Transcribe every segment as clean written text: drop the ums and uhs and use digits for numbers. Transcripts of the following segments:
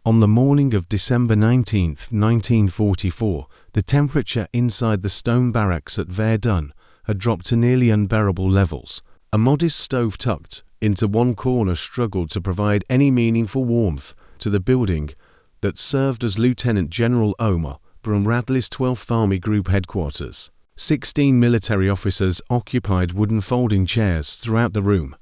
On the morning of December 19, 1944, the temperature inside the stone barracks at Verdun had dropped to nearly unbearable levels. A modest stove tucked into one corner struggled to provide any meaningful warmth to the building that served as Lieutenant General Omar Bradley's 12th Army Group headquarters. 16 military officers occupied wooden folding chairs throughout the room,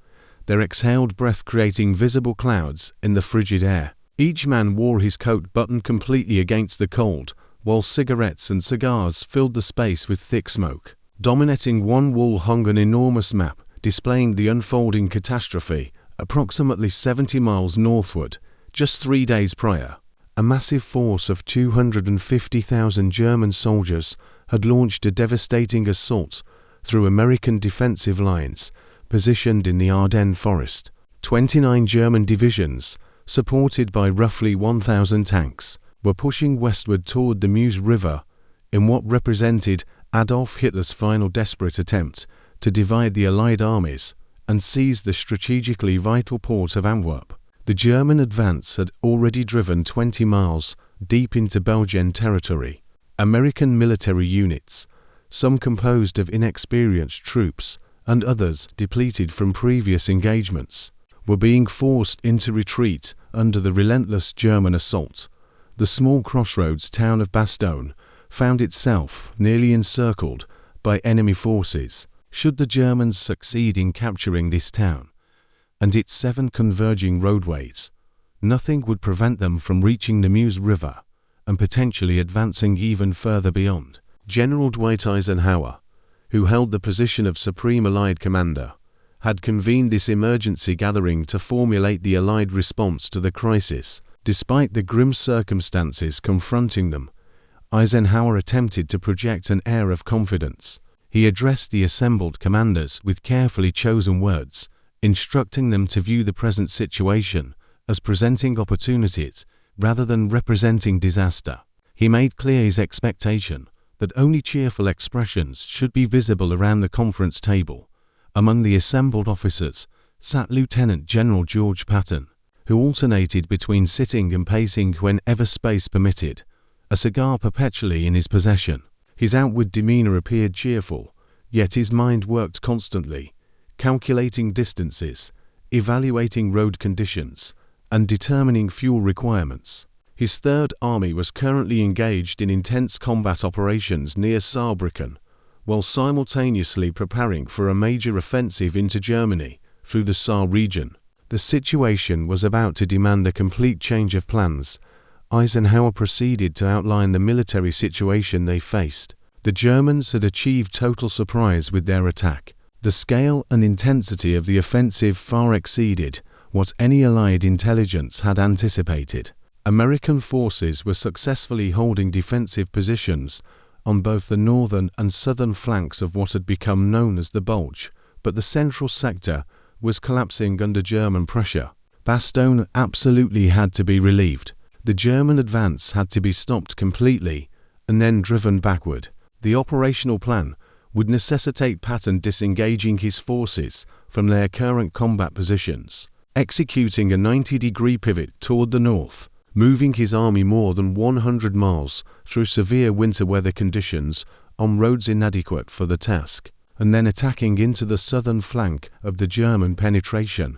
their exhaled breath creating visible clouds in the frigid air. Each man wore his coat buttoned completely against the cold, while cigarettes and cigars filled the space with thick smoke. Dominating one wall hung an enormous map displaying the unfolding catastrophe approximately 70 miles northward. Just 3 days prior, a massive force of 250,000 German soldiers had launched a devastating assault through American defensive lines positioned in the Ardennes forest. 29 German divisions, supported by roughly 1,000 tanks, were pushing westward toward the Meuse River in what represented Adolf Hitler's final desperate attempt to divide the Allied armies and seize the strategically vital port of Antwerp. The German advance had already driven 20 miles deep into Belgian territory. American military units, some composed of inexperienced troops and others depleted from previous engagements, were being forced into retreat under the relentless German assault. The small crossroads town of Bastogne found itself nearly encircled by enemy forces. Should the Germans succeed in capturing this town and its 7 converging roadways, nothing would prevent them from reaching the Meuse River and potentially advancing even further beyond. General Dwight Eisenhower, who held the position of Supreme Allied Commander, had convened this emergency gathering to formulate the Allied response to the crisis. Despite the grim circumstances confronting them, Eisenhower attempted to project an air of confidence. He addressed the assembled commanders with carefully chosen words, instructing them to view the present situation as presenting opportunities rather than representing disaster. He made clear his expectation that only cheerful expressions should be visible around the conference table. Among the assembled officers sat Lieutenant General George Patton, who alternated between sitting and pacing whenever space permitted, a cigar perpetually in his possession. His outward demeanor appeared cheerful, yet his mind worked constantly, calculating distances, evaluating road conditions, and determining fuel requirements. His Third Army was currently engaged in intense combat operations near Saarbrücken, while simultaneously preparing for a major offensive into Germany through the Saar region. The situation was about to demand a complete change of plans. Eisenhower proceeded to outline the military situation they faced. The Germans had achieved total surprise with their attack. The scale and intensity of the offensive far exceeded what any Allied intelligence had anticipated. American forces were successfully holding defensive positions on both the northern and southern flanks of what had become known as the Bulge, but the central sector was collapsing under German pressure. Bastogne absolutely had to be relieved. The German advance had to be stopped completely and then driven backward. The operational plan would necessitate Patton disengaging his forces from their current combat positions, executing a 90-degree pivot toward the north, moving his army more than 100 miles through severe winter weather conditions on roads inadequate for the task, and then attacking into the southern flank of the German penetration.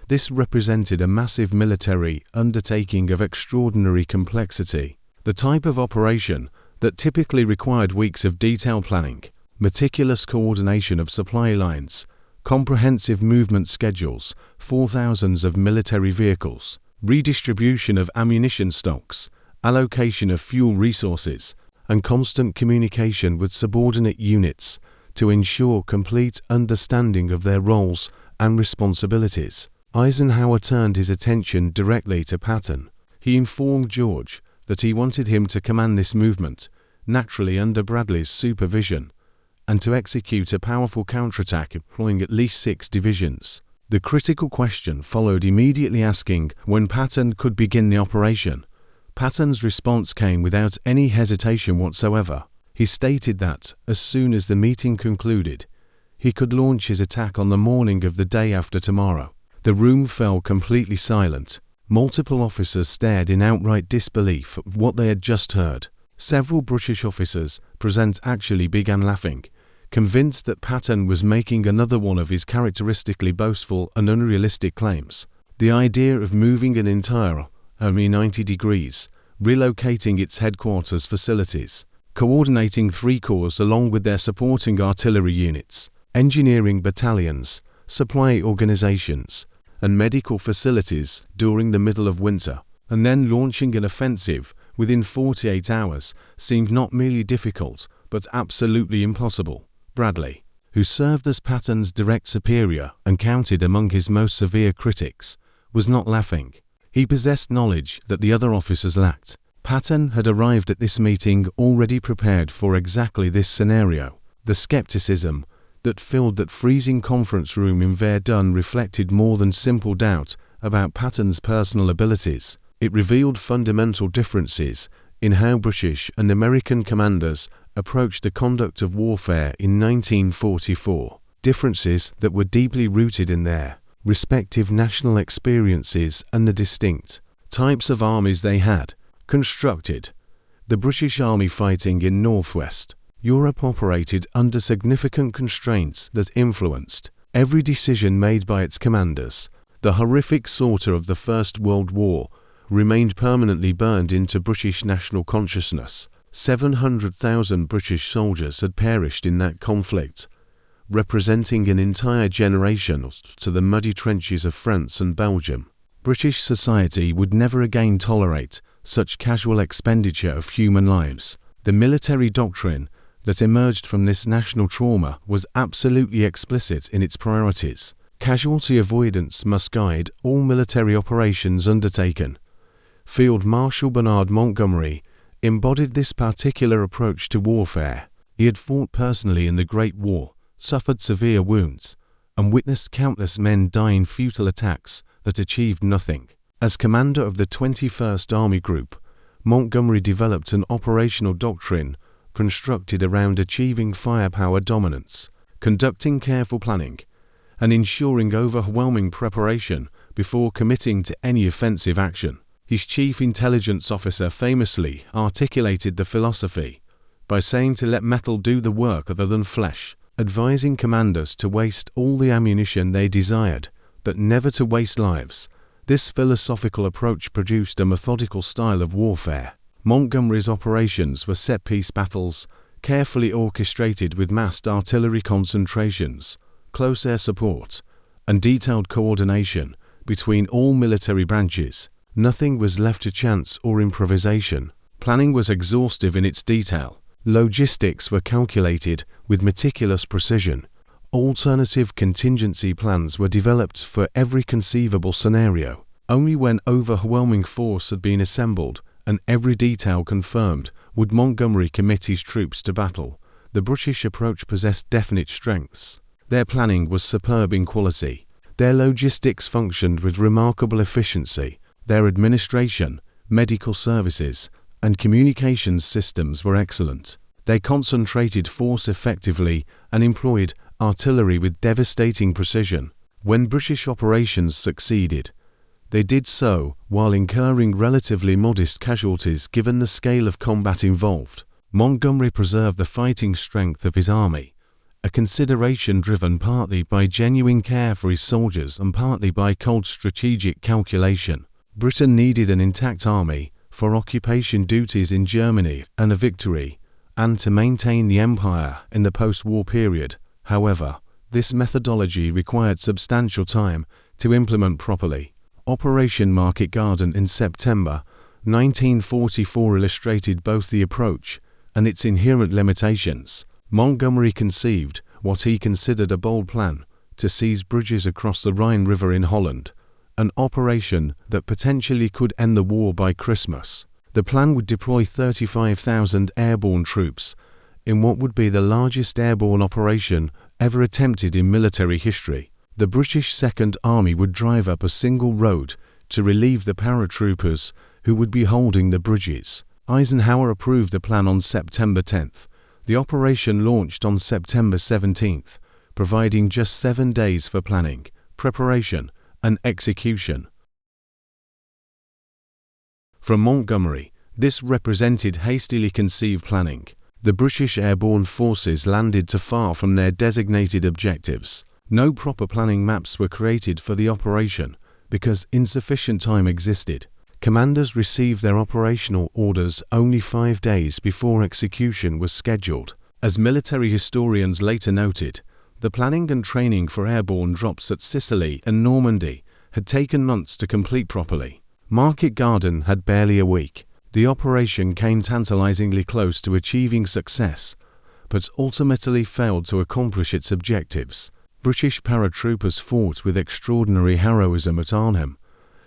This represented a massive military undertaking of extraordinary complexity, the type of operation that typically required weeks of detailed planning, meticulous coordination of supply lines, comprehensive movement schedules for thousands of military vehicles, redistribution of ammunition stocks, allocation of fuel resources, and constant communication with subordinate units to ensure complete understanding of their roles and responsibilities. Eisenhower turned his attention directly to Patton. He informed George that he wanted him to command this movement, naturally under Bradley's supervision, and to execute a powerful counterattack employing at least 6 divisions. The critical question followed immediately, asking when Patton could begin the operation. Patton's response came without any hesitation whatsoever. He stated that, as soon as the meeting concluded, he could launch his attack on the morning of the day after tomorrow. The room fell completely silent. Multiple officers stared in outright disbelief at what they had just heard. Several British officers present actually began laughing, convinced that Patton was making another one of his characteristically boastful and unrealistic claims. The idea of moving an entire army 90 degrees, relocating its headquarters facilities, coordinating 3 corps along with their supporting artillery units, engineering battalions, supply organizations, and medical facilities during the middle of winter, and then launching an offensive within 48 hours seemed not merely difficult, but absolutely impossible. Bradley, who served as Patton's direct superior and counted among his most severe critics, was not laughing. He possessed knowledge that the other officers lacked. Patton had arrived at this meeting already prepared for exactly this scenario. The skepticism that filled that freezing conference room in Verdun reflected more than simple doubt about Patton's personal abilities. It revealed fundamental differences in how British and American commanders approached the conduct of warfare in 1944, differences that were deeply rooted in their respective national experiences and the distinct types of armies they had constructed. The British Army fighting in Northwest Europe operated under significant constraints that influenced every decision made by its commanders. The horrific slaughter of the First World War remained permanently burned into British national consciousness. 700,000 British soldiers had perished in that conflict, representing an entire generation to the muddy trenches of France and Belgium. British society would never again tolerate such casual expenditure of human lives. The military doctrine that emerged from this national trauma was absolutely explicit in its priorities. Casualty avoidance must guide all military operations undertaken. Field Marshal Bernard Montgomery embodied this particular approach to warfare. He had fought personally in the Great War, suffered severe wounds, and witnessed countless men die in futile attacks that achieved nothing. As commander of the 21st Army Group, Montgomery developed an operational doctrine constructed around achieving firepower dominance, conducting careful planning, and ensuring overwhelming preparation before committing to any offensive action. His chief intelligence officer famously articulated the philosophy by saying to let metal do the work other than flesh, advising commanders to waste all the ammunition they desired, but never to waste lives. This philosophical approach produced a methodical style of warfare. Montgomery's operations were set-piece battles, carefully orchestrated with massed artillery concentrations, close air support, and detailed coordination between all military branches. Nothing was left to chance or improvisation. Planning was exhaustive in its detail. Logistics were calculated with meticulous precision. Alternative contingency plans were developed for every conceivable scenario. Only when overwhelming force had been assembled and every detail confirmed would Montgomery commit his troops to battle. The British approach possessed definite strengths. Their planning was superb in quality. Their logistics functioned with remarkable efficiency. Their administration, medical services, and communications systems were excellent. They concentrated force effectively and employed artillery with devastating precision. When British operations succeeded, they did so while incurring relatively modest casualties given the scale of combat involved. Montgomery preserved the fighting strength of his army, a consideration driven partly by genuine care for his soldiers and partly by cold strategic calculation. Britain needed an intact army for occupation duties in Germany and a victory, and to maintain the empire in the post-war period. However, this methodology required substantial time to implement properly. Operation Market Garden in September 1944 illustrated both the approach and its inherent limitations. Montgomery conceived what he considered a bold plan to seize bridges across the Rhine River in Holland, an operation that potentially could end the war by Christmas. The plan would deploy 35,000 airborne troops in what would be the largest airborne operation ever attempted in military history. The British Second Army would drive up a single road to relieve the paratroopers who would be holding the bridges. Eisenhower approved the plan on September 10th. The operation launched on September 17th, providing just 7 days for planning, preparation, and execution. From Montgomery, this represented hastily conceived planning. The British airborne forces landed too far from their designated objectives. No proper planning maps were created for the operation because insufficient time existed. Commanders received their operational orders only 5 days before execution was scheduled. As military historians later noted, the planning and training for airborne drops at Sicily and Normandy had taken months to complete properly. Market Garden had barely a week. The operation came tantalizingly close to achieving success, but ultimately failed to accomplish its objectives. British paratroopers fought with extraordinary heroism at Arnhem,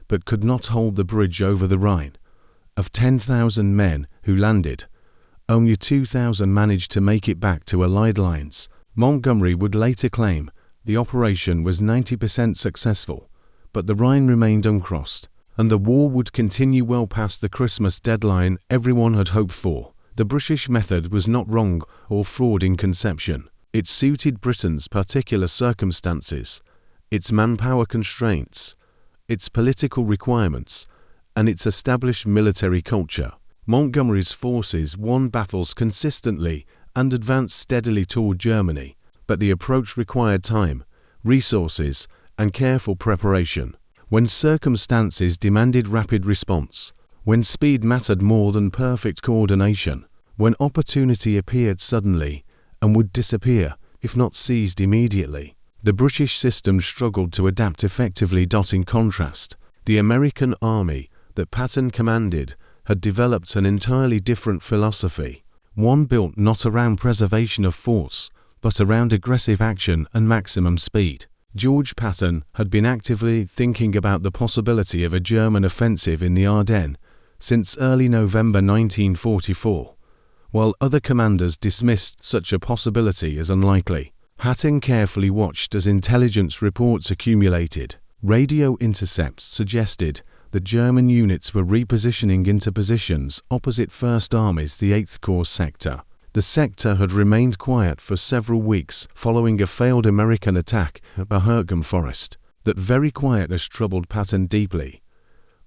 but could not hold the bridge over the Rhine. Of 10,000 men who landed, only 2,000 managed to make it back to Allied lines. Montgomery would later claim the operation was 90% successful, but the Rhine remained uncrossed, and the war would continue well past the Christmas deadline everyone had hoped for. The British method was not wrong or flawed in conception. It suited Britain's particular circumstances, its manpower constraints, its political requirements, and its established military culture. Montgomery's forces won battles consistently and advanced steadily toward Germany, but the approach required time, resources, and careful preparation. When circumstances demanded rapid response, when speed mattered more than perfect coordination, when opportunity appeared suddenly and would disappear if not seized immediately, the British system struggled to adapt effectively. In contrast, the American army that Patton commanded had developed an entirely different philosophy, one built not around preservation of force, but around aggressive action and maximum speed. George Patton had been actively thinking about the possibility of a German offensive in the Ardennes since early November 1944, while other commanders dismissed such a possibility as unlikely. Patton carefully watched as intelligence reports accumulated. Radio intercepts suggested that German units were repositioning into positions opposite First Army's the 8th Corps sector. The sector had remained quiet for several weeks following a failed American attack at Bahurgam Forest. That very quietness troubled Patton deeply.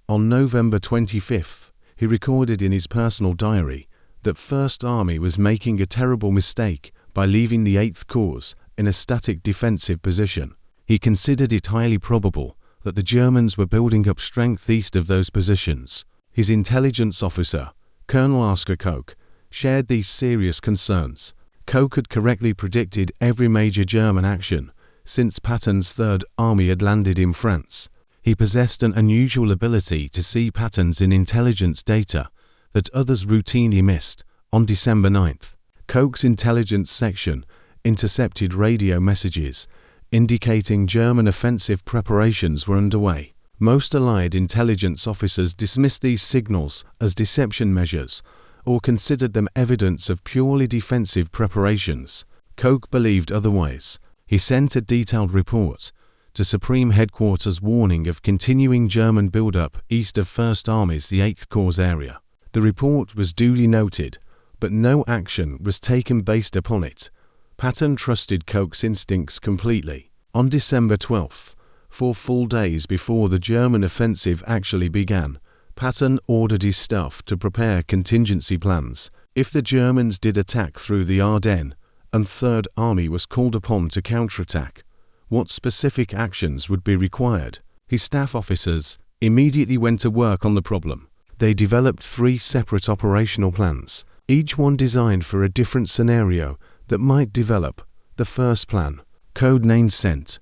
On November 25th, he recorded in his personal diary that First Army was making a terrible mistake by leaving the 8th Corps in a static defensive position. He considered it highly probable that the Germans were building up strength east of those positions. His intelligence officer, Colonel Oscar Koch, shared these serious concerns. Koch had correctly predicted every major German action since Patton's Third Army had landed in France. He possessed an unusual ability to see patterns in intelligence data that others routinely missed. On December 9th, Koch's intelligence section intercepted radio messages indicating German offensive preparations were underway. Most Allied intelligence officers dismissed these signals as deception measures or considered them evidence of purely defensive preparations. Koch believed otherwise. He sent a detailed report to Supreme Headquarters warning of continuing German buildup east of First Army's the 8th Corps area. The report was duly noted, but no action was taken based upon it. Patton trusted Koch's instincts completely. On December 12th, 4 full days before the German offensive actually began, Patton ordered his staff to prepare contingency plans. If the Germans did attack through the Ardennes and Third Army was called upon to counterattack, what specific actions would be required? His staff officers immediately went to work on the problem. They developed 3 separate operational plans, each one designed for a different scenario that might develop. The first plan, codenamed Scent,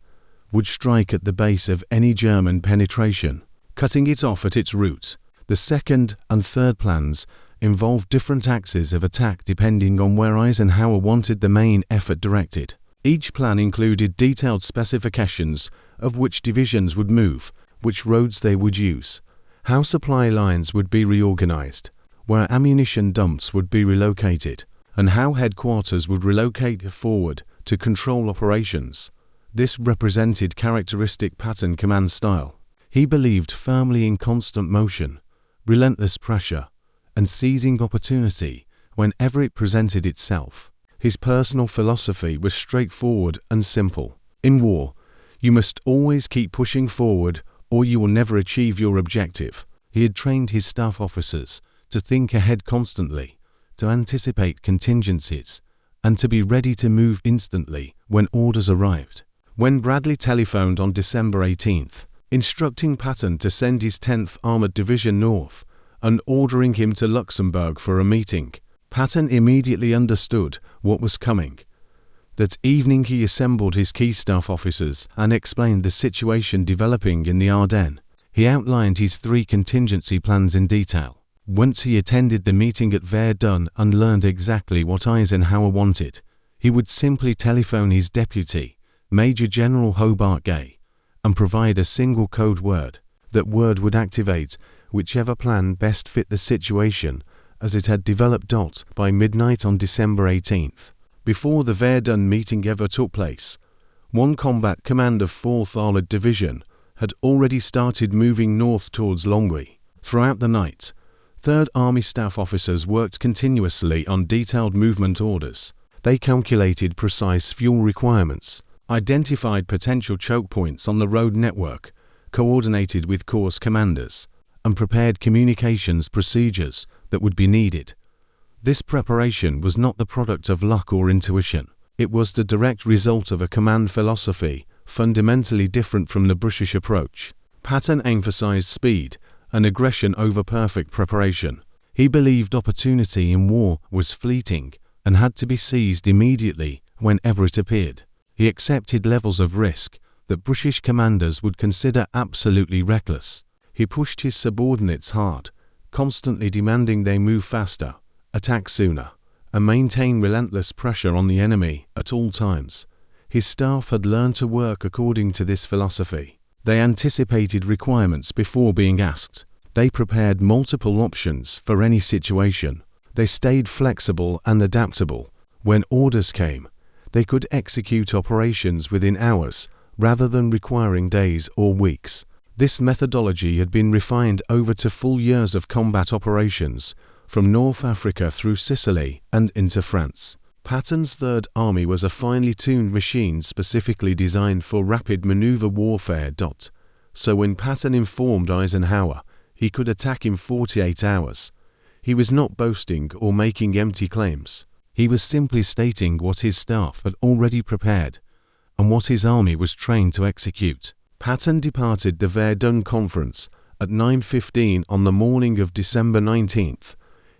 would strike at the base of any German penetration, cutting it off at its root. The second and third plans involved different axes of attack depending on where Eisenhower wanted the main effort directed. Each plan included detailed specifications of which divisions would move, which roads they would use, how supply lines would be reorganized, where ammunition dumps would be relocated, and how headquarters would relocate forward to control operations. This represented characteristic Patton command style. He believed firmly in constant motion, relentless pressure, and seizing opportunity whenever it presented itself. His personal philosophy was straightforward and simple. In war, you must always keep pushing forward or you will never achieve your objective. He had trained his staff officers to think ahead constantly, to anticipate contingencies, and to be ready to move instantly when orders arrived. When Bradley telephoned on December 18th, instructing Patton to send his 10th Armored Division north and ordering him to Luxembourg for a meeting, Patton immediately understood what was coming. That evening he assembled his key staff officers and explained the situation developing in the Ardennes. He outlined his 3 contingency plans in detail. Once he attended the meeting at Verdun and learned exactly what Eisenhower wanted, he would simply telephone his deputy, Major General Hobart Gay, and provide a single code word. That word would activate whichever plan best fit the situation as it had developed. By midnight on December 18th, before the Verdun meeting ever took place, one combat command of 4th Armored Division had already started moving north towards Longwy. Throughout the night, 3rd Army staff officers worked continuously on detailed movement orders. They calculated precise fuel requirements, identified potential choke points on the road network, coordinated with Corps commanders, and prepared communications procedures that would be needed. This preparation was not the product of luck or intuition. It was the direct result of a command philosophy fundamentally different from the British approach. Patton emphasized speed and aggression over perfect preparation. He believed opportunity in war was fleeting and had to be seized immediately whenever it appeared. He accepted levels of risk that British commanders would consider absolutely reckless. He pushed his subordinates hard, constantly demanding they move faster, attack sooner, and maintain relentless pressure on the enemy at all times. His staff had learned to work according to this philosophy. They anticipated requirements before being asked. They prepared multiple options for any situation. They stayed flexible and adaptable. When orders came, they could execute operations within hours rather than requiring days or weeks. This methodology had been refined over to full years of combat operations from North Africa through Sicily and into France. Patton's Third Army was a finely tuned machine specifically designed for rapid maneuver warfare. So when Patton informed Eisenhower he could attack in 48 hours, he was not boasting or making empty claims. He was simply stating what his staff had already prepared and what his army was trained to execute. Patton departed the Verdun conference at 9:15 on the morning of December 19th.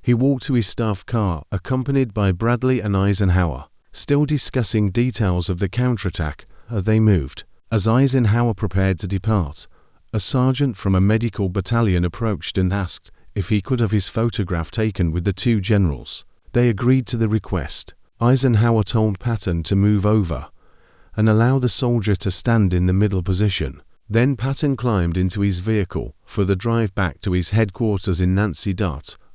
He walked to his staff car, accompanied by Bradley and Eisenhower, still discussing details of the counterattack as they moved. As Eisenhower prepared to depart, a sergeant from a medical battalion approached and asked if he could have his photograph taken with the 2 generals. They agreed to the request. Eisenhower told Patton to move over and allow the soldier to stand in the middle position. Then Patton climbed into his vehicle for the drive back to his headquarters in Nancy.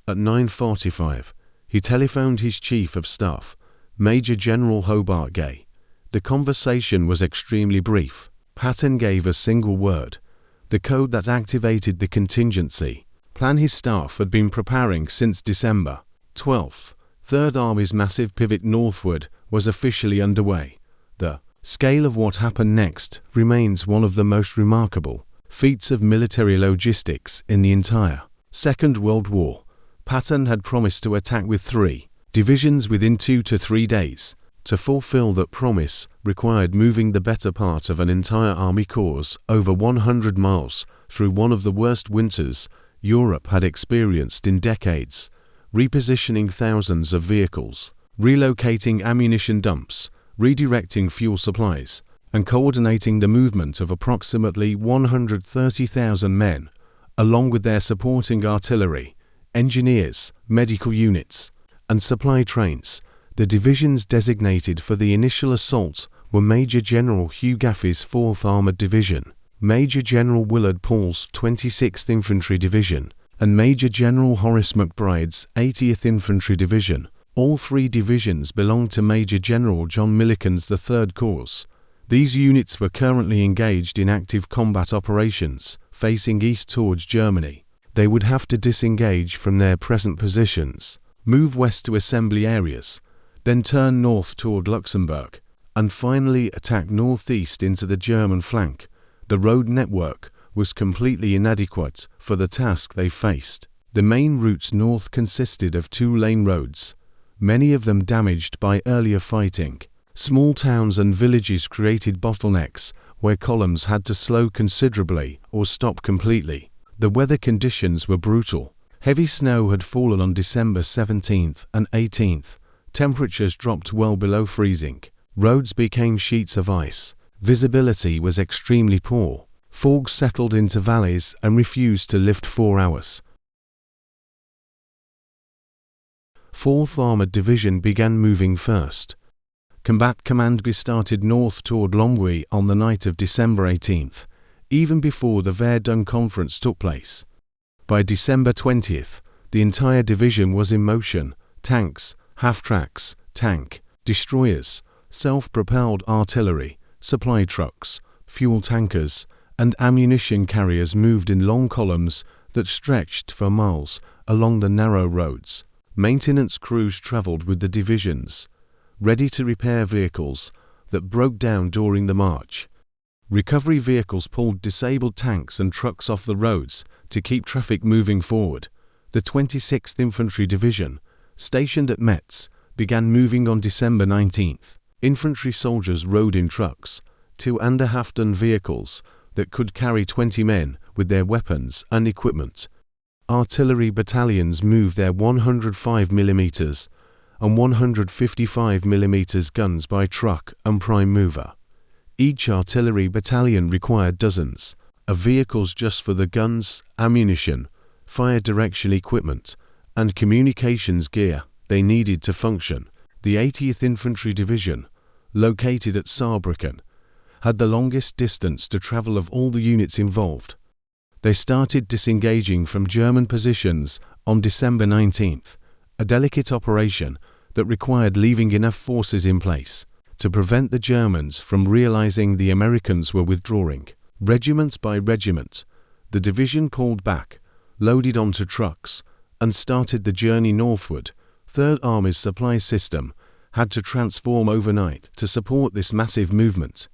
At 9:45, he telephoned his chief of staff, Major General Hobart Gay. The conversation was extremely brief. Patton gave a single word, the code that activated the contingency plan his staff had been preparing since December 12th. Third Army's massive pivot northward was officially underway. The scale of what happened next remains one of the most remarkable feats of military logistics in the entire Second World War. Patton had promised to attack with 3 divisions within 2 to 3 days. To fulfill that promise required moving the better part of an entire army corps over 100 miles through one of the worst winters Europe had experienced in decades, repositioning thousands of vehicles, relocating ammunition dumps, redirecting fuel supplies, and coordinating the movement of approximately 130,000 men, along with their supporting artillery, engineers, medical units, and supply trains. The divisions designated for the initial assault were Major General Hugh Gaffey's 4th Armored Division, Major General Willard Paul's 26th Infantry Division, and Major General Horace McBride's 80th Infantry Division. All 3 divisions belonged to Major General John Milliken's 3rd Corps. These units were currently engaged in active combat operations, facing east towards Germany. They would have to disengage from their present positions, move west to assembly areas, then turn north toward Luxembourg, and finally attack northeast into the German flank. The road network was completely inadequate for the task they faced. The main routes north consisted of two-lane roads, many of them damaged by earlier fighting. Small towns and villages created bottlenecks where columns had to slow considerably or stop completely. The weather conditions were brutal. Heavy snow had fallen on December 17th and 18th. Temperatures dropped well below freezing. Roads became sheets of ice. Visibility was extremely poor. Fog settled into valleys and refused to lift 4 hours. 4th Armored Division began moving first. Combat Command started north toward Longwy on the night of December 18th, even before the Verdun conference took place. By December 20th, the entire division was in motion. Tanks, half-tracks, tank, destroyers, self-propelled artillery, supply trucks, fuel tankers, and ammunition carriers moved in long columns that stretched for miles along the narrow roads. Maintenance crews traveled with the divisions, ready to repair vehicles that broke down during the march. Recovery vehicles pulled disabled tanks and trucks off the roads to keep traffic moving forward. The 26th Infantry Division, stationed at Metz, began moving on December 19th. Infantry soldiers rode in trucks, 2.5-ton vehicles that could carry 20 men with their weapons and equipment. Artillery battalions moved their 105mm and 155mm guns by truck and prime mover. Each artillery battalion required dozens of vehicles just for the guns, ammunition, fire direction equipment, and communications gear they needed to function. The 80th Infantry Division, located at Saarbrücken, had the longest distance to travel of all the units involved. They started disengaging from German positions on December 19th, a delicate operation that required leaving enough forces in place to prevent the Germans from realizing the Americans were withdrawing. Regiment by regiment, the division pulled back, loaded onto trucks, and started the journey northward. Third Army's supply system had to transform overnight to support this massive movement.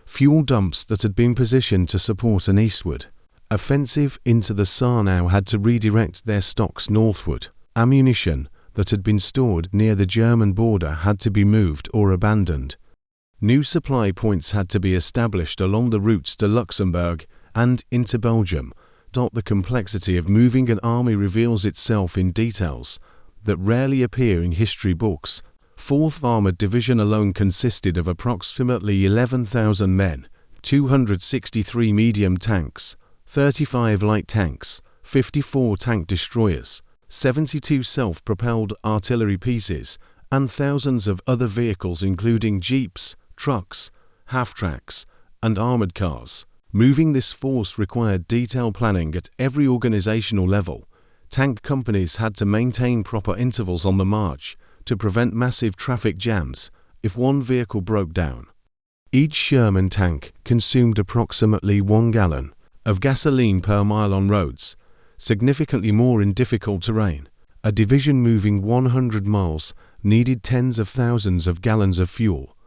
Fuel dumps that had been positioned to support an eastward offensive into the Saar now had to redirect their stocks northward. Ammunition that had been stored near the German border had to be moved or abandoned. New supply points had to be established along the routes to Luxembourg and into Belgium. The complexity of moving an army reveals itself in details that rarely appear in history books. 4th Armored Division alone consisted of approximately 11,000 men, 263 medium tanks, 35 light tanks, 54 tank destroyers, 72 self-propelled artillery pieces, and thousands of other vehicles including jeeps, trucks, half-tracks, and armored cars. Moving this force required detailed planning at every organizational level. Tank companies had to maintain proper intervals on the march to prevent massive traffic jams if one vehicle broke down. Each Sherman tank consumed approximately 1 gallon of gasoline per mile on roads, significantly more in difficult terrain. A division moving 100 miles needed tens of thousands of gallons of fuel,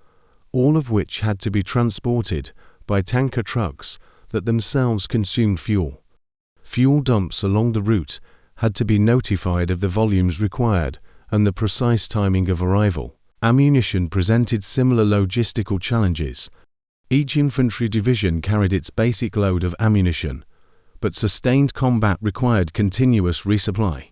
all of which had to be transported by tanker trucks that themselves consumed fuel. Fuel dumps along the route had to be notified of the volumes required and the precise timing of arrival. Ammunition presented similar logistical challenges. Each infantry division carried its basic load of ammunition, but sustained combat required continuous resupply.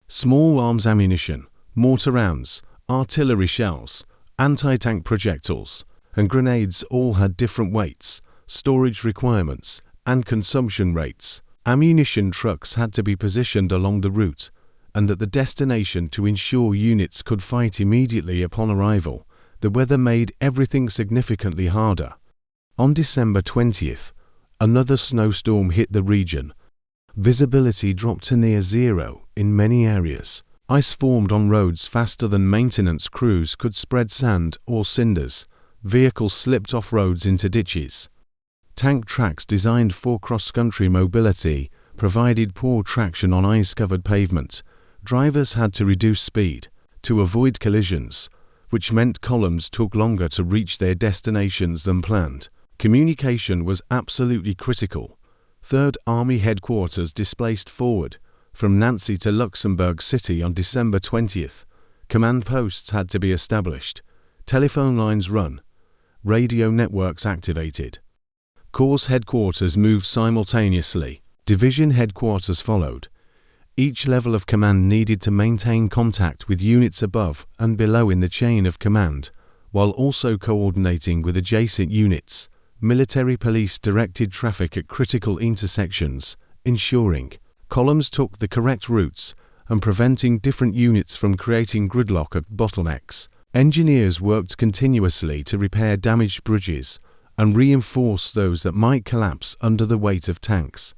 Small arms ammunition, mortar rounds, artillery shells, anti-tank projectiles, and grenades all had different weights, storage requirements, and consumption rates. Ammunition trucks had to be positioned along the route and at the destination to ensure units could fight immediately upon arrival. The weather made everything significantly harder. On December 20th, another snowstorm hit the region. Visibility dropped to near zero in many areas. Ice formed on roads faster than maintenance crews could spread sand or cinders. Vehicles slipped off roads into ditches. Tank tracks designed for cross-country mobility provided poor traction on ice-covered pavement. Drivers had to reduce speed to avoid collisions, which meant columns took longer to reach their destinations than planned. Communication was absolutely critical. Third Army headquarters displaced forward from Nancy to Luxembourg City on December 20th. Command posts had to be established, telephone lines run, radio networks activated. Corps headquarters moved simultaneously. Division headquarters followed. Each level of command needed to maintain contact with units above and below in the chain of command, while also coordinating with adjacent units. Military police directed traffic at critical intersections, ensuring columns took the correct routes and preventing different units from creating gridlock at bottlenecks. Engineers worked continuously to repair damaged bridges and reinforce those that might collapse under the weight of tanks.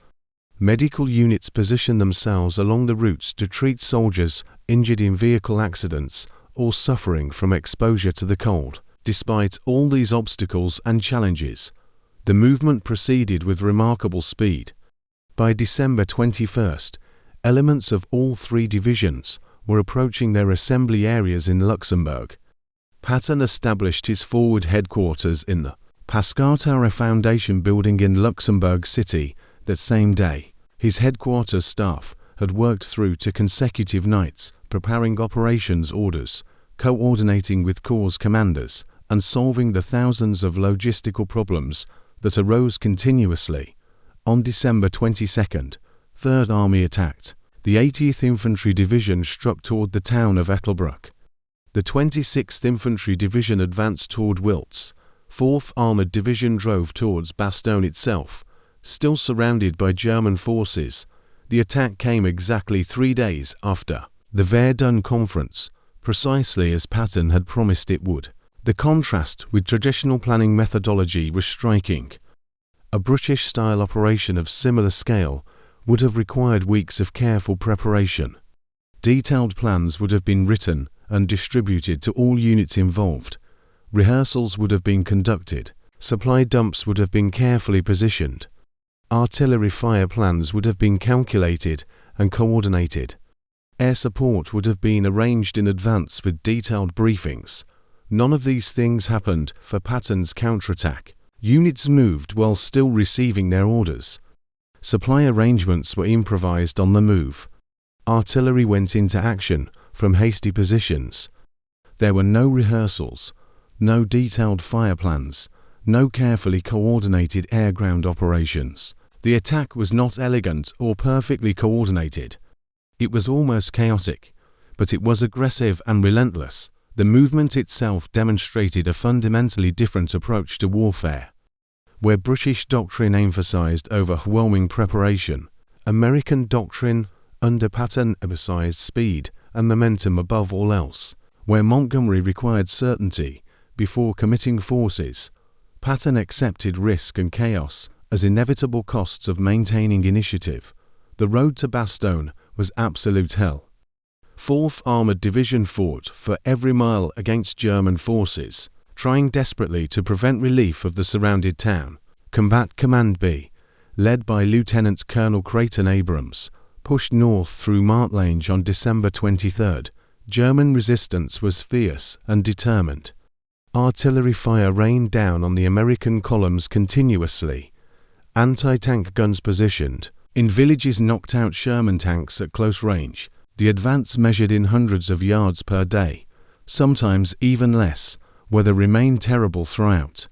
Medical units positioned themselves along the routes to treat soldiers injured in vehicle accidents or suffering from exposure to the cold. Despite all these obstacles and challenges, the movement proceeded with remarkable speed. By December 21st, elements of all three divisions were approaching their assembly areas in Luxembourg. Patton established his forward headquarters in the Pascartara Foundation building in Luxembourg City that same day. His headquarters staff had worked through to consecutive nights, preparing operations orders, coordinating with corps commanders, and solving the thousands of logistical problems that arose continuously. On December 22nd, 3rd Army attacked. The 80th Infantry Division struck toward the town of Ettelbruck. The 26th Infantry Division advanced toward Wiltz. 4th Armored Division drove towards Bastogne itself, still surrounded by German forces. The attack came exactly 3 days after the Verdun conference, precisely as Patton had promised it would. The contrast with traditional planning methodology was striking. A British-style operation of similar scale would have required weeks of careful preparation. Detailed plans would have been written and distributed to all units involved. Rehearsals would have been conducted. Supply dumps would have been carefully positioned. Artillery fire plans would have been calculated and coordinated. Air support would have been arranged in advance with detailed briefings. None of these things happened for Patton's counterattack. Units moved while still receiving their orders. Supply arrangements were improvised on the move. Artillery went into action from hasty positions. There were no rehearsals, no detailed fire plans, no carefully coordinated air-ground operations. The attack was not elegant or perfectly coordinated. It was almost chaotic, but it was aggressive and relentless. The movement itself demonstrated a fundamentally different approach to warfare. Where British doctrine emphasized overwhelming preparation, American doctrine under Patton emphasized speed and momentum above all else. Where Montgomery required certainty before committing forces, Patton accepted risk and chaos as inevitable costs of maintaining initiative. The road to Bastogne was absolute hell. 4th Armored Division fought for every mile against German forces, trying desperately to prevent relief of the surrounded town. Combat Command B, led by Lieutenant Colonel Creighton Abrams, pushed north through Martlange on December 23rd. German resistance was fierce and determined. Artillery fire rained down on the American columns continuously. Anti-tank guns positioned in villages knocked out Sherman tanks at close range. The advance measured in hundreds of yards per day, sometimes even less. Weather remained terrible throughout.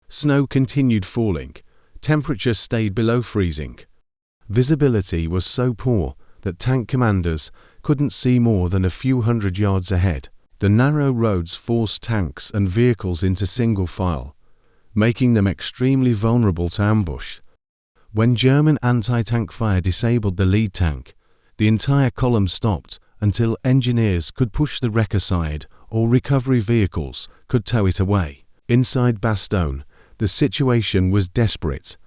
Snow continued falling. Temperatures stayed below freezing. Visibility was so poor that tank commanders couldn't see more than a few hundred yards ahead. The narrow roads forced tanks and vehicles into single file, making them extremely vulnerable to ambush. When German anti-tank fire disabled the lead tank, the entire column stopped until engineers could push the wreck aside or recovery vehicles could tow it away. Inside Bastogne, the situation was desperate.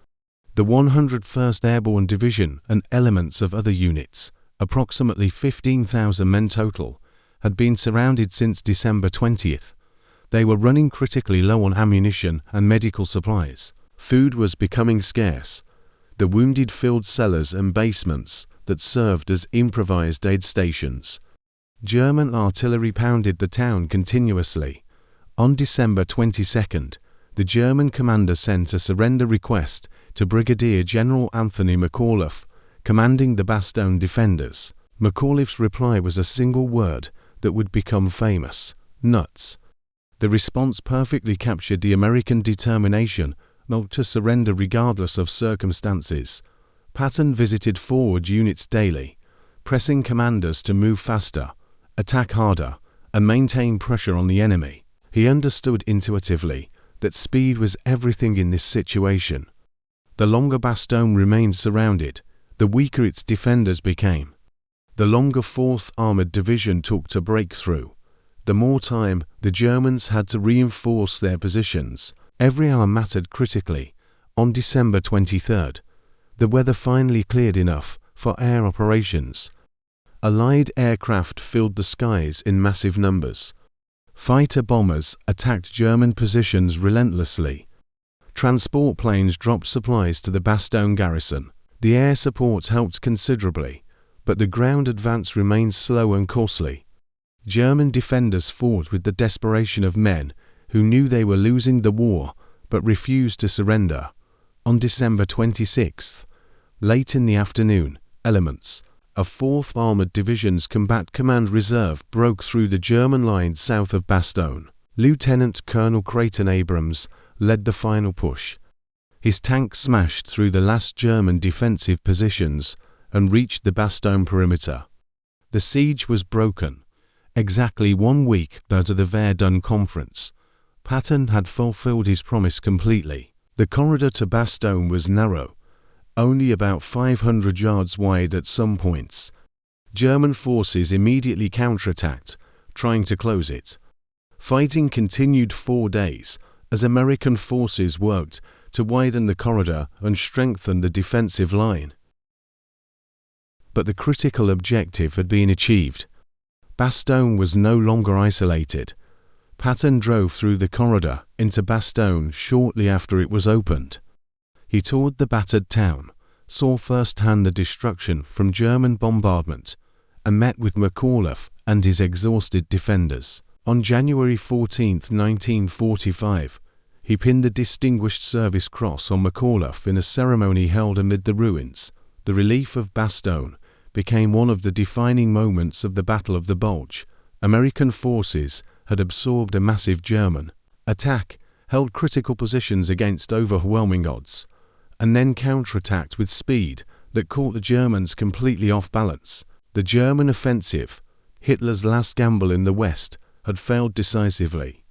The 101st Airborne Division and elements of other units, approximately 15,000 men total, had been surrounded since December 20th. They were running critically low on ammunition and medical supplies. Food was becoming scarce. The wounded filled cellars and basements that served as improvised aid stations. German artillery pounded the town continuously. On December 22nd, the German commander sent a surrender request to Brigadier General Anthony McAuliffe, commanding the Bastogne defenders. McAuliffe's reply was a single word that would become famous: nuts. The response perfectly captured the American determination not to surrender regardless of circumstances. Patton visited forward units daily, pressing commanders to move faster, attack harder, and maintain pressure on the enemy. He understood intuitively that speed was everything in this situation. The longer Bastogne remained surrounded, the weaker its defenders became. The longer 4th Armored Division took to break through, the more time the Germans had to reinforce their positions. Every hour mattered critically. On December 23rd, the weather finally cleared enough for air operations. Allied aircraft filled the skies in massive numbers. Fighter bombers attacked German positions relentlessly. Transport planes dropped supplies to the Bastogne garrison. The air support helped considerably, but the ground advance remained slow and costly. German defenders fought with the desperation of men who knew they were losing the war but refused to surrender. On December 26th, late in the afternoon, elements of 4th Armored Division's Combat Command Reserve broke through the German lines south of Bastogne. Lieutenant Colonel Creighton Abrams led the final push. His tank smashed through the last German defensive positions and reached the Bastogne perimeter. The siege was broken. Exactly 1 week after the Verdun conference, Patton had fulfilled his promise completely. The corridor to Bastogne was narrow, only about 500 yards wide at some points. German forces immediately counterattacked, trying to close it. Fighting continued 4 days as American forces worked to widen the corridor and strengthen the defensive line. But the critical objective had been achieved. Bastogne was no longer isolated. Patton drove through the corridor into Bastogne shortly after it was opened. He toured the battered town, saw firsthand the destruction from German bombardment, and met with McAuliffe and his exhausted defenders. On January 14, 1945, he pinned the Distinguished Service Cross on McAuliffe in a ceremony held amid the ruins. The relief of Bastogne became one of the defining moments of the Battle of the Bulge. American forces had absorbed a massive German attack, held critical positions against overwhelming odds, and then counterattacked with speed that caught the Germans completely off balance. The German offensive, Hitler's last gamble in the West, had failed decisively.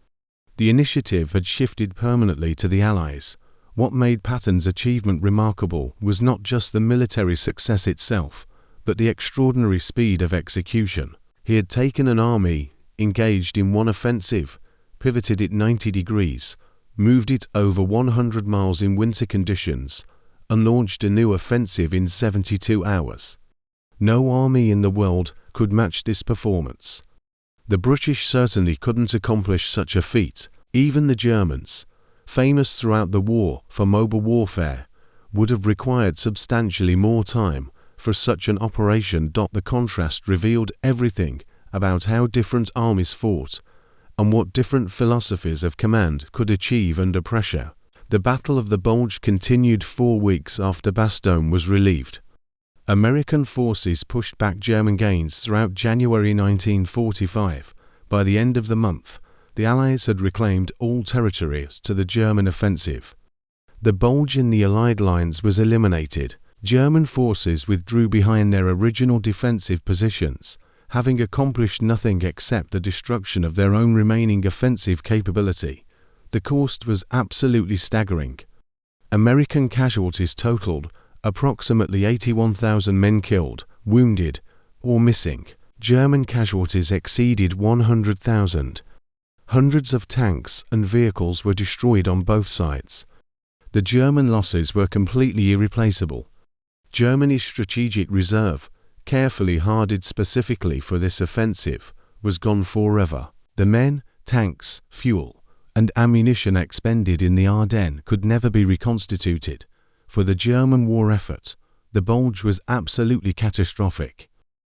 The initiative had shifted permanently to the Allies. What made Patton's achievement remarkable was not just the military success itself, but the extraordinary speed of execution. He had taken an army engaged in one offensive, pivoted it 90 degrees, moved it over 100 miles in winter conditions, and launched a new offensive in 72 hours. No army in the world could match this performance. The British certainly couldn't accomplish such a feat. Even the Germans, famous throughout the war for mobile warfare, would have required substantially more time for such an operation. The contrast revealed everything about how different armies fought and what different philosophies of command could achieve under pressure. The Battle of the Bulge continued 4 weeks after Bastogne was relieved. American forces pushed back German gains throughout January 1945. By the end of the month, the Allies had reclaimed all territories to the German offensive. The bulge in the Allied lines was eliminated. German forces withdrew behind their original defensive positions, having accomplished nothing except the destruction of their own remaining offensive capability. The cost was absolutely staggering. American casualties totaled approximately 81,000 men killed, wounded, or missing. German casualties exceeded 100,000. Hundreds of tanks and vehicles were destroyed on both sides. The German losses were completely irreplaceable. Germany's strategic reserve, carefully hardened specifically for this offensive, was gone forever. The men, tanks, fuel, and ammunition expended in the Ardennes could never be reconstituted. For the German war effort, the bulge was absolutely catastrophic.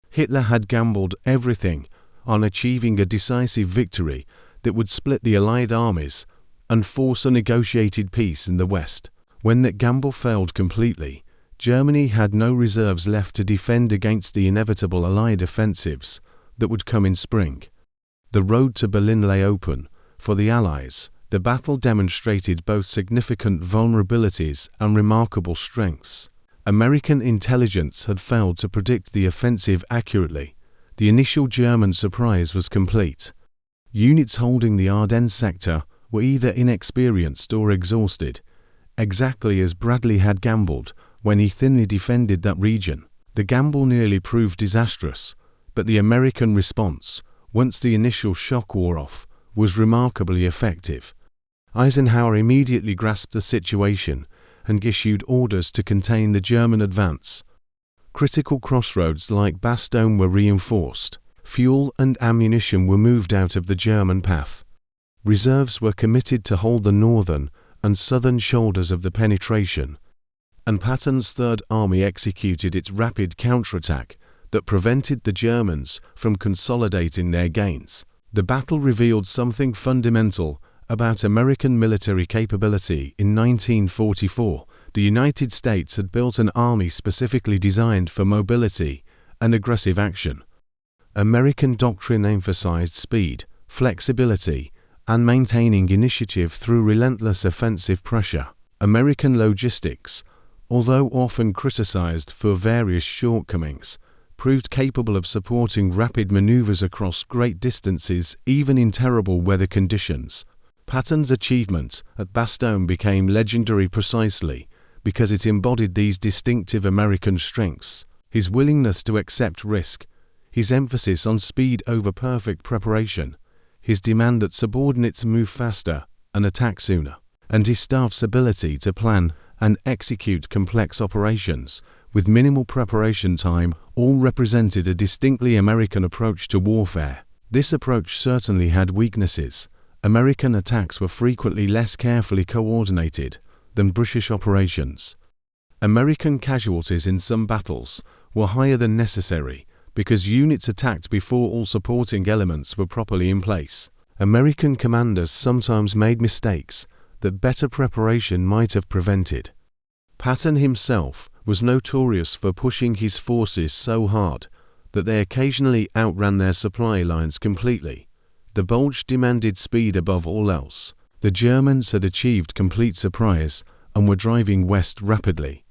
Hitler had gambled everything on achieving a decisive victory that would split the Allied armies and force a negotiated peace in the West. When that gamble failed completely, Germany had no reserves left to defend against the inevitable Allied offensives that would come in spring. The road to Berlin lay open for the Allies. The battle demonstrated both significant vulnerabilities and remarkable strengths. American intelligence had failed to predict the offensive accurately. The initial German surprise was complete. Units holding the Ardennes sector were either inexperienced or exhausted, exactly as Bradley had gambled when he thinly defended that region. The gamble nearly proved disastrous, but the American response, once the initial shock wore off, was remarkably effective. Eisenhower immediately grasped the situation and issued orders to contain the German advance. Critical crossroads like Bastogne were reinforced. Fuel and ammunition were moved out of the German path. Reserves were committed to hold the northern and southern shoulders of the penetration, and Patton's Third Army executed its rapid counterattack that prevented the Germans from consolidating their gains. The battle revealed something fundamental about American military capability. In 1944, the United States had built an army specifically designed for mobility and aggressive action. American doctrine emphasized speed, flexibility, and maintaining initiative through relentless offensive pressure. American logistics, although often criticized for various shortcomings, proved capable of supporting rapid maneuvers across great distances even in terrible weather conditions. Patton's achievement at Bastogne became legendary precisely because it embodied these distinctive American strengths: his willingness to accept risk, his emphasis on speed over perfect preparation, his demand that subordinates move faster and attack sooner, and his staff's ability to plan and execute complex operations with minimal preparation time all represented a distinctly American approach to warfare. This approach certainly had weaknesses. American attacks were frequently less carefully coordinated than British operations. American casualties in some battles were higher than necessary because units attacked before all supporting elements were properly in place. American commanders sometimes made mistakes that better preparation might have prevented. Patton himself was notorious for pushing his forces so hard that they occasionally outran their supply lines completely. The Bulge demanded speed above all else. The Germans had achieved complete surprise and were driving west rapidly.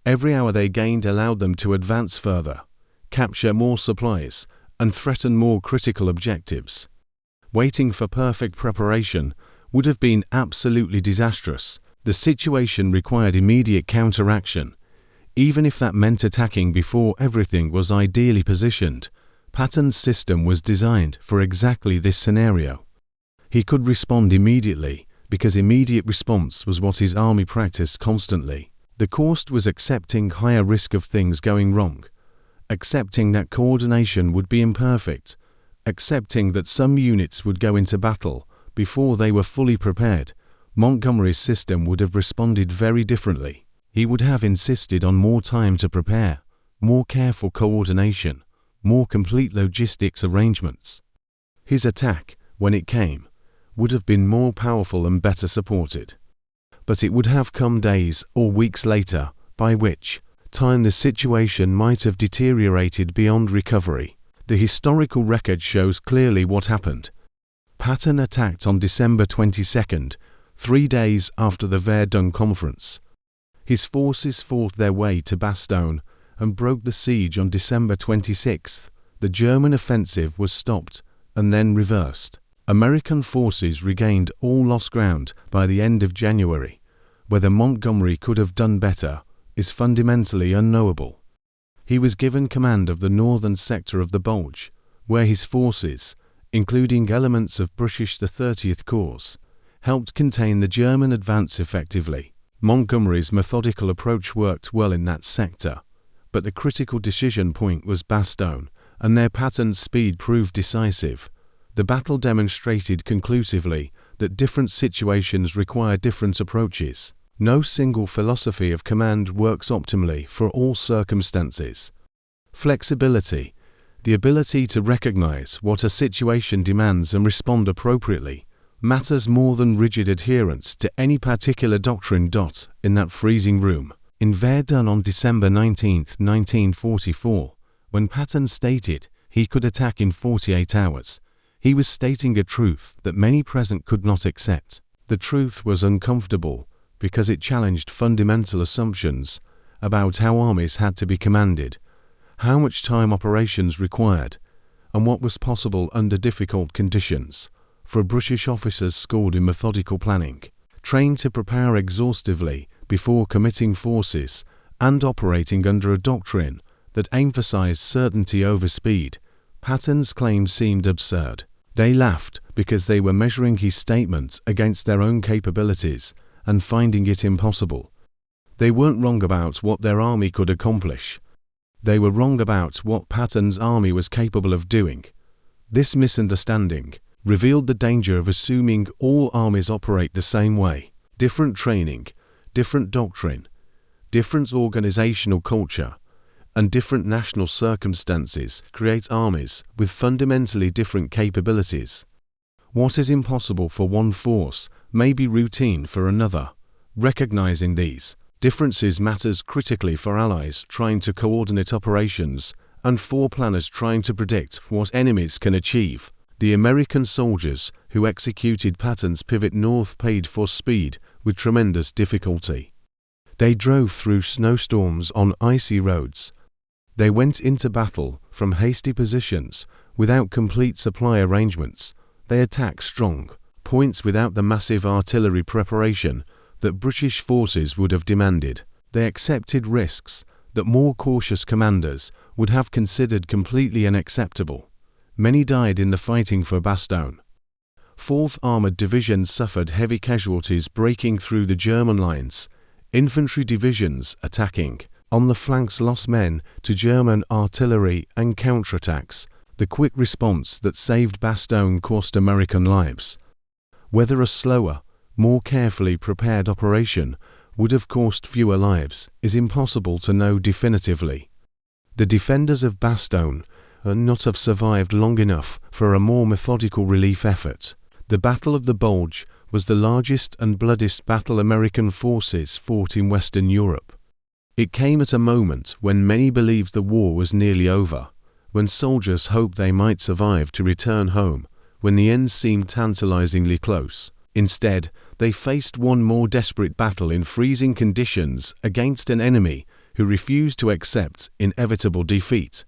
Every hour they gained allowed them to advance further, capture more supplies, and threaten more critical objectives. Waiting for perfect preparation would have been absolutely disastrous. The situation required immediate counteraction, even if that meant attacking before everything was ideally positioned. Patton's system was designed for exactly this scenario. He could respond immediately because immediate response was what his army practiced constantly. The cost was accepting higher risk of things going wrong, accepting that coordination would be imperfect, accepting that some units would go into battle before they were fully prepared. Montgomery's system would have responded very differently. He would have insisted on more time to prepare, more careful coordination, more complete logistics arrangements. His attack, when it came, would have been more powerful and better supported. But it would have come days or weeks later, by which time the situation might have deteriorated beyond recovery. The historical record shows clearly what happened. Patton attacked on December 22nd, 3 days after the Verdun conference. His forces fought their way to Bastogne and broke the siege on December 26th. The German offensive was stopped and then reversed. American forces regained all lost ground by the end of January. Whether Montgomery could have done better is fundamentally unknowable. He was given command of the northern sector of the Bulge, where his forces, including elements of British the 30th Corps, helped contain the German advance effectively. Montgomery's methodical approach worked well in that sector, but the critical decision point was Bastogne, and there Patton's speed proved decisive. The battle demonstrated conclusively that different situations require different approaches. No single philosophy of command works optimally for all circumstances. Flexibility, the ability to recognize what a situation demands and respond appropriately, matters more than rigid adherence to any particular doctrine. In that freezing room in Verdun on December 19, 1944, when Patton stated he could attack in 48 hours, he was stating a truth that many present could not accept. The truth was uncomfortable because it challenged fundamental assumptions about how armies had to be commanded, how much time operations required, and what was possible under difficult conditions for British officers schooled in methodical planning, trained to prepare exhaustively before committing forces, and operating under a doctrine that emphasized certainty over speed. Patton's claims seemed absurd. They laughed because they were measuring his statements against their own capabilities and finding it impossible. They weren't wrong about what their army could accomplish. They were wrong about what Patton's army was capable of doing. This misunderstanding revealed the danger of assuming all armies operate the same way. Different training, different doctrine, different organizational culture, and different national circumstances create armies with fundamentally different capabilities. What is impossible for one force may be routine for another. Recognizing these differences matters critically for allies trying to coordinate operations and for planners trying to predict what enemies can achieve. The American soldiers who executed Patton's pivot north paid for speed with tremendous difficulty. They drove through snowstorms on icy roads. They went into battle from hasty positions without complete supply arrangements. They attacked strong points without the massive artillery preparation that British forces would have demanded. They accepted risks that more cautious commanders would have considered completely unacceptable. Many died in the fighting for Bastogne. 4th Armoured Division suffered heavy casualties breaking through the German lines. Infantry divisions attacking on the flanks lost men to German artillery and counterattacks. The quick response that saved Bastogne cost American lives. Whether a slower, more carefully prepared operation would have cost fewer lives is impossible to know definitively. The defenders of Bastogne would not have survived long enough for a more methodical relief effort. The Battle of the Bulge was the largest and bloodiest battle American forces fought in Western Europe. It came at a moment when many believed the war was nearly over, when soldiers hoped they might survive to return home, when the end seemed tantalizingly close. Instead, they faced one more desperate battle in freezing conditions against an enemy who refused to accept inevitable defeat.